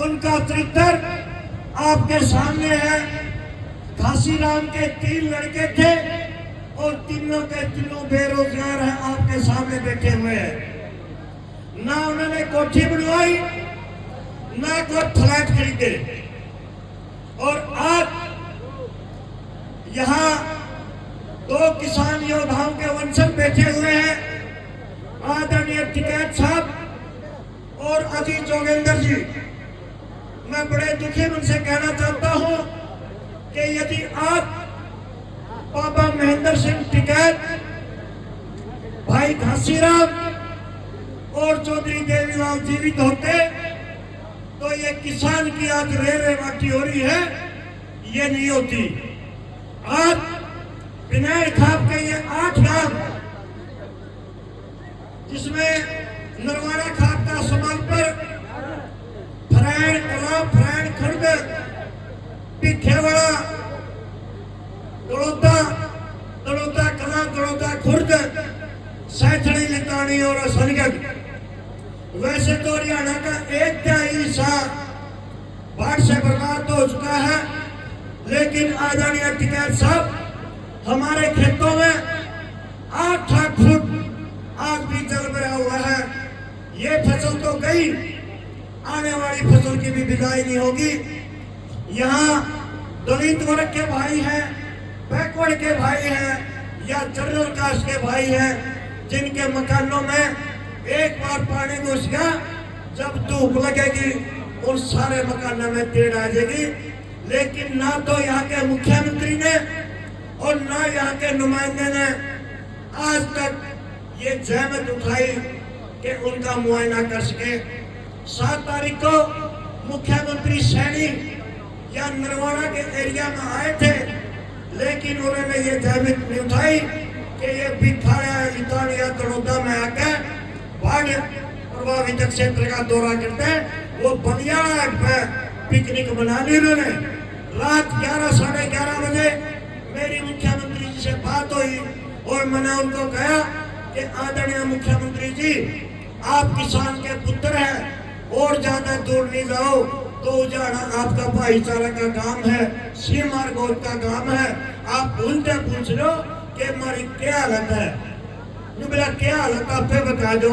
उनका चरित्र आपके सामने है। घासीराम के 3 लड़के थे और तीनों के तीनों बेरोजगार हैं, आपके सामने बैठे हुए हैं। ना उन्होंने कोठी बनवाई, ना कोई फ्लैट खरीदे। और आज यहाँ 2 किसान योद्धाओं के वंशज बैठे हुए हैं, आदरणीय टिकैत साहब और अजीत जोगेंद्र जी। मैं बड़े दुखी मन से कहना चाहता हूं कि यदि आप बाबा महेंद्र सिंह टिकैत, भाई घासीराम और चौधरी देवीलाल जीवित होते तो ये किसान की आज रेरे माटी हो रही है, ये नहीं होती। आज विनय खाप के ये 8 गांव, जिसमें नरवाड़ा खाप का समालपुर, फरैन कला, फरैन खर्द, पिखेवाड़ा, दड़ौदा, दड़ौदा कला, दड़ौदा खुर्द, सैथड़ी, लितानी और असलगढ़। वैसे तो हरियाणा का 1/3 हिस्सा बाढ़ से बर्बाद हो चुका है, लेकिन आदरणीय टिकैत साहब, हमारे खेतों में 8-8 फुट आज भी जल भरा हुआ है। ये फसल तो गई, आने वाली फसल की भी बिदाई नहीं होगी। यहाँ दलित वर्ग के भाई हैं, बैकवर्ड के भाई हैं या जनरल कास्ट के भाई हैं, जिनके मकानों में एक बार पानी घुस गया, जब धूप लगेगी उन सारे मकानों में टेढ़ आ जाएगी। लेकिन ना तो यहाँ के मुख्यमंत्री ने और ना यहाँ के नुमाइंदे ने आज तक ये जहमत उठाई कि उनका मुआयना कर सके। 7 तारीख को मुख्यमंत्री सैनी या नरवाड़ा के एरिया में आए थे, लेकिन उन्होंने ये जहमत नहीं उठाई कि ये भिखाड़ा, लितानिया, दड़ौदा में आकर बाढ़ प्रभावित क्षेत्र का दौरा करते हैं। वो बनियाड़ा पे पिकनिक बना ली उन्होंने। रात 11 साढ़े 11 बजे मेरी मुख्यमंत्री जी से बात हुई और मैंने उनको कहा कि आदरणीय मुख्यमंत्री जी, आप किसान के पुत्र हैं और ज्यादा दूर नहीं जाओ तो उजाड़ा आपका भाईचारा का काम है, सीमार गोद का काम है। आप भूलते पूछ लो कि हमारी क्या हालत है, मेरा क्या हालत आप पे बता दो,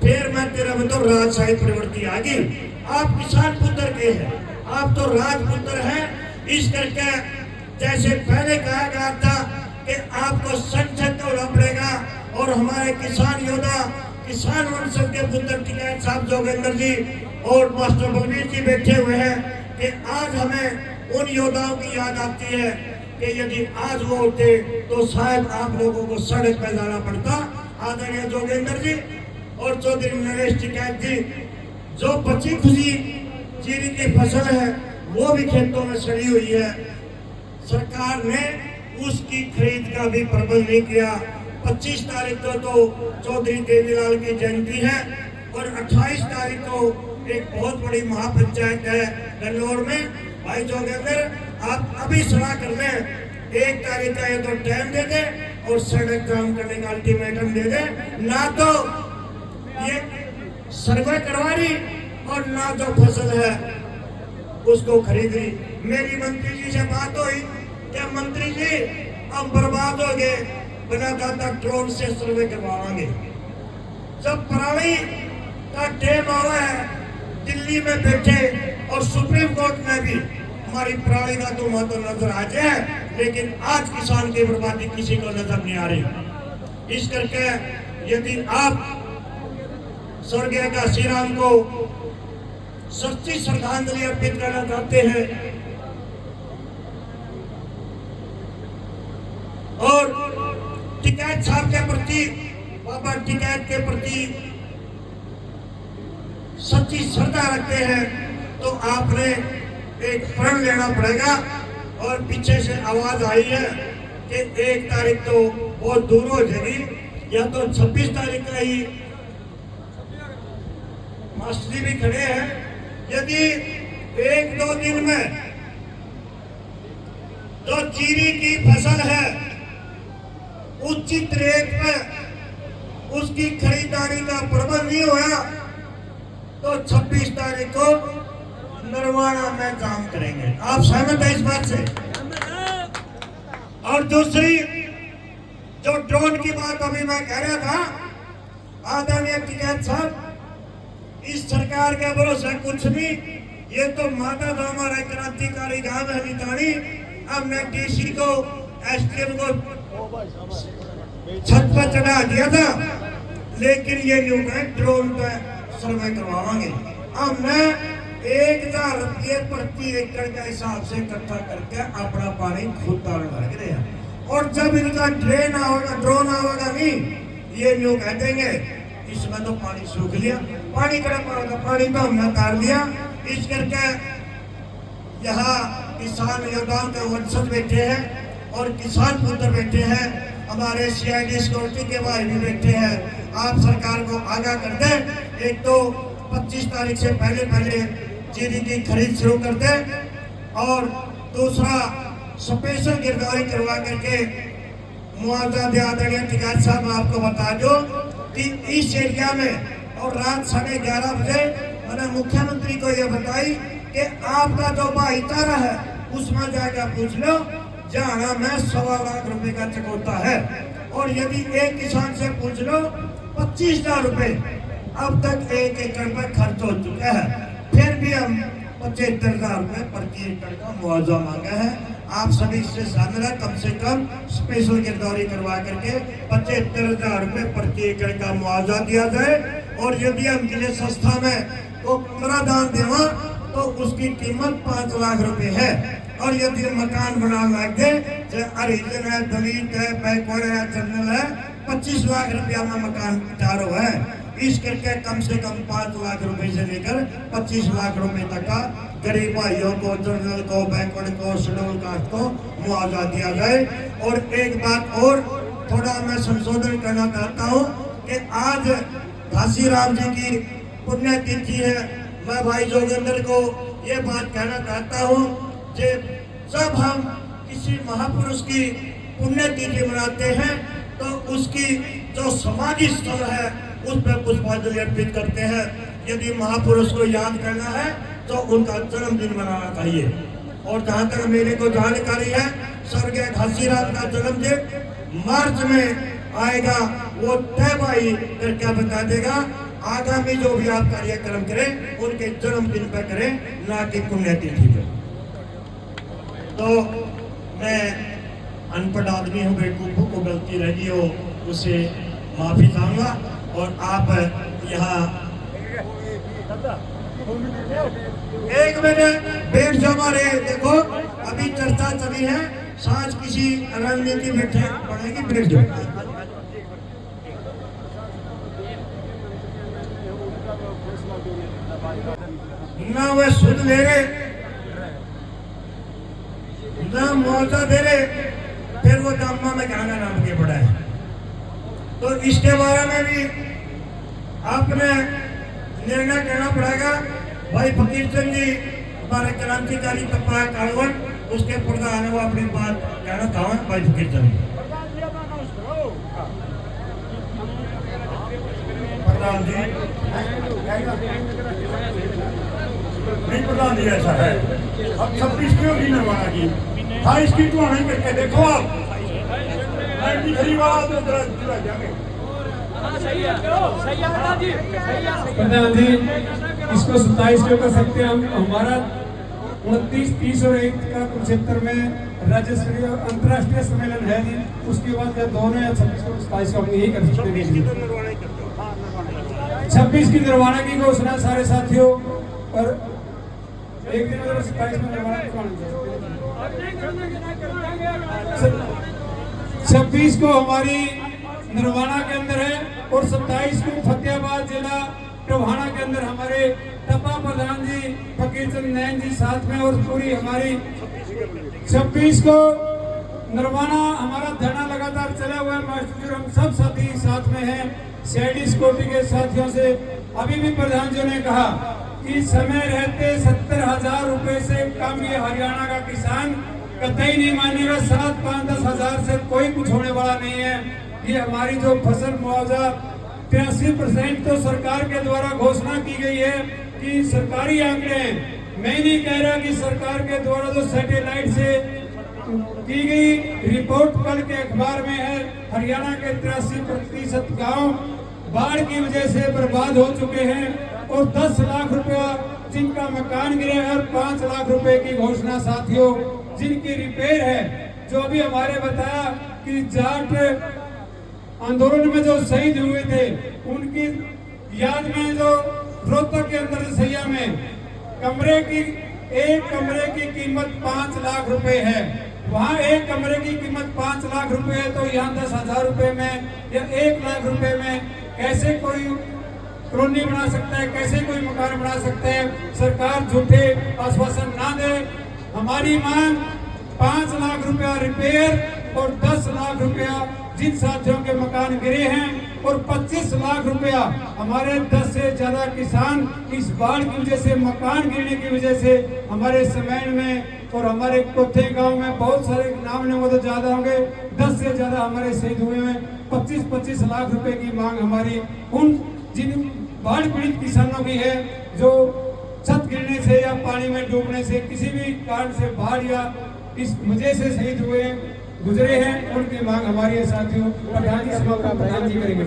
फिर मैं तेरा में तो राजशाही प्रवृत्ति आ गई। आप किसान पुत्र के हैं, आप तो राजपुत्र हैं। इस करके जैसे पहले कहा गया था कि आपको संसद तोड़ना पड़ेगा, और हमारे किसान योद्धा, किसान वंशज के पुत्र टिकैत साहब, जोगेंद्र जी और मास्टर बलबीर जी बैठे हुए हैं कि आज हमें उन योद्धाओं की याद आती है कि यदि आज वो होते तो शायद आप लोगों को सड़क पर जाना पड़ता। आदरणीय जोगेंद्र जी और चौधरी नरेश टिकैत जी, जो बची खुशी जीरी की फसल है वो भी खेतों में सड़ी हुई है, सरकार ने उसकी खरीद का भी प्रबंध नहीं किया। 25 तारीख को तो चौधरी देवीलाल की जयंती है और 28 तारीख को एक बहुत बड़ी महापंचायत है गन्नौर में। भाई जोगेंद्र, आप अभी सलाह कर लें, 1 तारीख का ये तो टाइम दे दे और सड़क जाम करने का अल्टीमेटम दे दे, ना तो ये सर्वे करवा रही और ना जो फसल है उसको खरीद रही। मेरी मंत्री जी से बात हुई कि मंत्री जी, हम बर्बाद हो गए, बिना दादा ड्रोन से सर्वे करवाएंगे। जब पराली का टेम हुआ है, दिल्ली में बैठे और सुप्रीम कोर्ट में भी हमारी पराली का धुआं तो नजर आ जाए, लेकिन आज किसान की बर्बादी किसी को नजर नहीं आ रही। इस करके यदि आप स्वर्गीय घासीराम को सच्ची श्रद्धांजलि अर्पित करना चाहते हैं और टिकैत साहब के प्रति, बाबा टिकैत के प्रति सच्ची श्रद्धा रखते हैं, तो आपने एक प्रण लेना पड़ेगा। और पीछे से आवाज आई है कि 1 तारीख तो बहुत दूर हो जाएगी, या तो 26 तारीख का ही। मास्टर जी भी खड़े हैं, यदि 1-2 दिन में जो जीरी की फसल है उचित रेट में उसकी खरीदारी का प्रबंध नहीं होगा तो 26 तारीख को नरवाना में काम करेंगे। आप सहमत हैं इस बात से? और दूसरी जो ड्रोन की बात अभी मैं कह रहा था, आदरणीय टिकैत साहब, इस सरकार के भरोसे कुछ नहीं। ये तो माता था हमारा क्रांतिकारी गांव है नितानी। हमने डीसी को, एसडीएम को छत पर चढ़ा दिया था, लेकिन ये न्यू कहे ड्रोन पे सर्वे करवाएंगे। हमने 1000 रुपये प्रति एकड़ के हिसाब से इकट्ठा करके अपना पानी खुद डालने लग रहे हैं। और जब इनका ड्रोन आवेगा नहीं, ये न्यू कह देंगे इसमें तो पानी सूख लिया, पानी कड़ा पाएगा, पानी तो हमने उतार लिया। इस करके यहाँ किसान योद्धाओं के वंशज बैठे हैं और किसान पुत्र बैठे हैं, हमारे सीआईडी सिक्योरिटी के भाई भी बैठे हैं। आप सरकार को आगाह कर दें, एक तो 25 तारीख से पहले चीनी की खरीद शुरू कर दें, और दूसरा स्पेशल गिरदावरी करवा करके मुआवजा दे। आदरणीय टिकैत साहब, आपको बता दो कि इस एरिया में और रात 11:30 बजे मैंने मुख्यमंत्री को यह बताई कि आपका जो भाईचारा है उसमें जाकर पूछ लो, जाना में 1.25 लाख रुपए का चकोता है। और यदि एक किसान से पूछ लो 25,000 रुपए अब तक 1 एकड़ पर खर्च हो चुका है, फिर भी हम 75,000 रुपए प्रति एकड़ का मुआवजा मांगा है। आप सभी इससे शामिल है, कम से कम स्पेशल गिरदावरी करवा करके 75,000 रुपए प्रति एकड़ का मुआवजा दिया जाए। और यदि हम जिले संस्था में तो कमरा दान देवा तो उसकी कीमत 5 लाख रुपए है। और यदि मकान बना लगे, हरिजन है, दलित है, बैकवर्ड है, जनरल है, 25 लाख रुपया में मकान चारों है। इस करके कम से कम 5 लाख रुपए से लेकर 25 लाख रुपए तक का गरीब भाइयों को, जनरल को, बैकवर्ड को, शेड्यूल कास्ट को मुआवजा दिया जाए। और एक बात और थोड़ा मैं संशोधन करना चाहता हूँ कि आज घासीराम जी की पुण्यतिथि है। मैं भाई जोगेंद्र को ये बात कहना चाहता हूँ कि जब हम किसी महापुरुष की पुण्यतिथि मनाते हैं तो उसकी जो समाधि स्थल है उस पर पुष्पांजलि अर्पित करते हैं। यदि महापुरुष को याद करना है तो उनका जन्मदिन मनाना चाहिए। और जहाँ तक मेरे को जानकारी है, स्वर्गीय घासीराम का जन्मदिन मार्च में आएगा, वो तय भाई करके बता देगा। आगामी जो भी आप कार्यक्रम करें उनके जन्मदिन पर करें, ना कि पुण्यतिथि पर। तो मैं अनपढ़ आदमी हूँ, बेवकूफों को गलती रही हो उसे माफी चाहूंगा। और आप यहाँ 1 मिनट बैठ जाओ। हमारे देखो अभी चर्चा चली है, सांझ किसी रणनीति बैठे पड़ेगी, बैठ जाओ। ना वह सुध ले रहे, ना मुआवजा दे रहे, फिर वो दामा में कहना नाम के पड़ा है। तो इसके बारे में भी आपने निर्णय करना पड़ेगा। भाई फकीर चंद जी हमारे क्रांतिकारी तपा कालवन, उसके प्रधान है, वो अपनी बात कहना था। भाई फकीर चंद प्रधान जी, नहीं प्रधान जी ऐसा है, अब 26 क्यों नहीं नरवाना की 28 की तो नहीं करके देखो आप प्रधान जी, इसको 27 क्यों कर सकते हैं हम? हमारा 29, 30 और 1 का कुरुक्षेत्र में राज्य स्तरीय और अंतर्राष्ट्रीय सम्मेलन है जी। उसके बाद या दोनों या 26 और 27 को हम यही कर सकते हैं। 26 की निर्वाणा की घोषणा सारे साथियों, और एक दिन 27 में निर्वाणा 26 को हमारी निर्वाणा के अंदर है और 27 को फतेहाबाद जिला टोहाना के अंदर हमारे टप्पा प्रधान जी, फकीर चंद नैन जी साथ में, और पूरी हमारी 26 को निर्वाणा हमारा धरना लगातार चला हुआ है। मास्टर हम सब साथी साथ में हैं, सीआईडी सिक्योरिटी के साथियों से। अभी भी प्रधान जी ने कहा कि समय रहते 70,000 रुपए से कम ये हरियाणा का किसान कतई नहीं मानेगा। 7, 5, 10 हजार से कोई कुछ होने वाला नहीं है। ये हमारी जो फसल मुआवजा 83% तो सरकार के द्वारा घोषणा की गई है कि सरकारी आंकड़े हैं। मैं नहीं कह रहा कि सरकार के द्वारा जो सैटेलाइट से की गई रिपोर्ट कल के अखबार में है, हरियाणा के 83% गांव बाढ़ की वजह से बर्बाद हो चुके हैं और 10 लाख रुपया जिनका मकान गिरे हैं और 5 लाख रुपए की घोषणा साथियों जिनकी रिपेयर है। जो अभी हमारे बताया कि जाट आंदोलन में जो शहीद हुए थे उनकी याद में जो रोहतक के अंदर सैया में एक कमरे की कीमत 5 लाख रुपए है। वहाँ एक कमरे की कीमत 5 लाख रुपए है तो यहाँ 10,000 रुपए में या 1 लाख रुपए में कैसे कोई कॉलोनी बना सकता है, कैसे कोई मकान बना सकता है। सरकार झूठे आश्वासन ना दे। हमारी मांग 5 लाख रुपया रिपेयर और 10 लाख रुपया जिन साथियों के मकान गिरे हैं और 25 लाख रुपया हमारे 10 से ज्यादा किसान इस बाढ़ की वजह से, मकान गिरने की वजह से हमारे समैन में और हमारे कोथे गांव में बहुत सारे नाम ने वो तो ज्यादा होंगे, 10 से ज्यादा हमारे शहीद हुए हैं। 25-25 लाख रुपए की मांग हमारी उन जिन बाढ़ पीड़ित किसानों की है जो छत गिरने से या पानी में डूबने से किसी भी कारण से बाढ़ या इस वजह से शहीद हुए गुजरे हैं, उनकी मांग हमारी है साथियों। प्रधान जी सभा का प्रधान जी करेंगे।